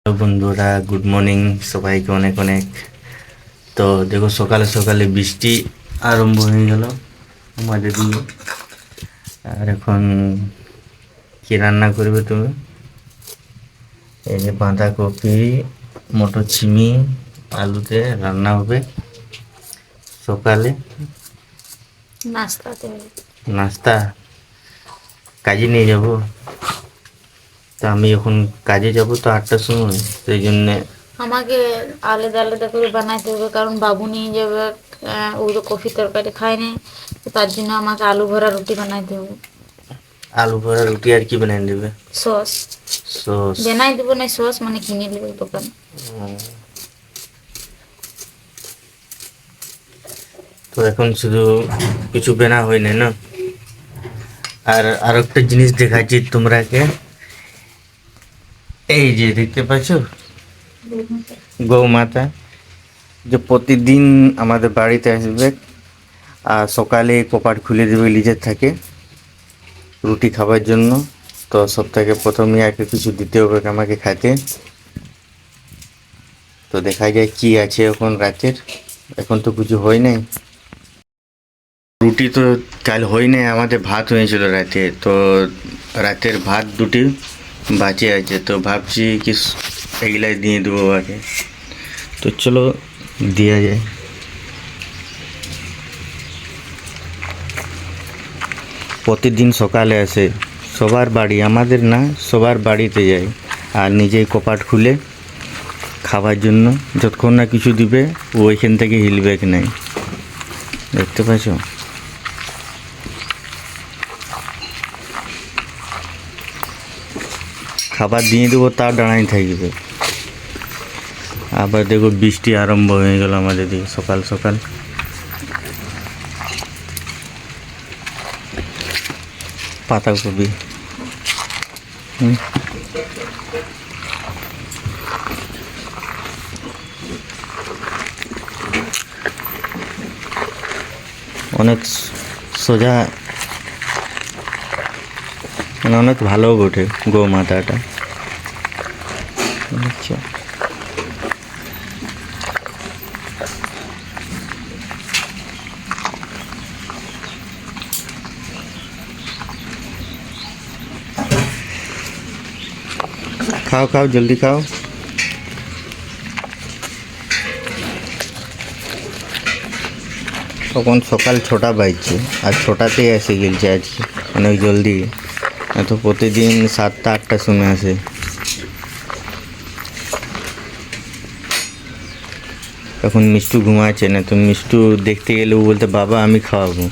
Hello বন্ধুরা, good morning সবাইকে অনেক অনেক। তো দেখো, সকালে সকালে বৃষ্টি আরম্ভ হয়ে গেল আমাদের দিকে। আর এখন কি রান্না করবে তুমি? এই যে বাঁধাকপি, মটর ছিমি, আলুতে রান্না হবে সকালে নাস্তাতে। নাস্তা। কাজে নিয়ে যাব, তো আমি এখন কাজে যাব তো 8টার সময়, সেই জন্যে আমাকে আলাদা আলাদা করে বানাইতে হবে, কারণ বাবু নিয়ে যাবে। ও তো কফি তরকারি খায় না, তো তার জন্য আমাকে আলু ভরা রুটি বানাইতে হবে। আলু ভরা রুটি আর কি বানিয়ে দেবে? Sauce sauce. বানাই দেবো, না সস মানে কিনে নেবো দোকানে। তো এখন শুধু কিছু বেনা হয় না না। আর একটা জিনিস দেখাচ্ছি তোমরাকে। এই যে দেখতে পাচ্ছ গৌমাতা, যে প্রতিদিন আমাদের বাড়িতে আসবে আর সকালে কপাট খুলে দেবে নিজের থাকে রুটি খাবার জন্য। তো সব থেকে প্রথমে আগে কিছু দিতে হবে আমাকে খাইতে। তো দেখা যায় কি আছে এখন রাতের। এখন তো কিছু হয় নাই, রুটি তো কাল হয় নাই, আমাদের ভাত হয়েছিল রাতে। তো রাতের ভাত দুটি বাঁচে আছে, তো ভাবছি কি এগুলাই দিয়ে দেবো আগে। তো চলো দেওয়া যায়। প্রতিদিন সকালে আসে সবার বাড়ি, আমাদের না সবার বাড়িতে যায় আর নিজেই কপাট খুলে খাবার জন্য। যতক্ষণ না কিছু দিবে ও ওইখান থেকে হিলবে কি নাই, দেখতে পাচ্ছ? খাবার দিয়ে দেবো, তার দাঁড়াই থাকবে। আবার দেখো বৃষ্টি আরম্ভ হয়ে গেল আমাদের দিকে সকাল সকাল। পাতাকপি অনেক সোজা, মানে অনেক ভালো বটে গোমাতাটা। আচ্ছা, খাও খাও জলদি খাও। তখন সকাল 6টা বাজছে আর 6টাতেই এসে গেছে আজকে অনেক জলদি। এত প্রতিদিন 7টা 8টার সময় আসে। এখন মিষ্টু ঘুমাচ্ছে না, তো মিষ্টু দেখতে গেলে ও বলতে বাবা আমি খাওয়াবো।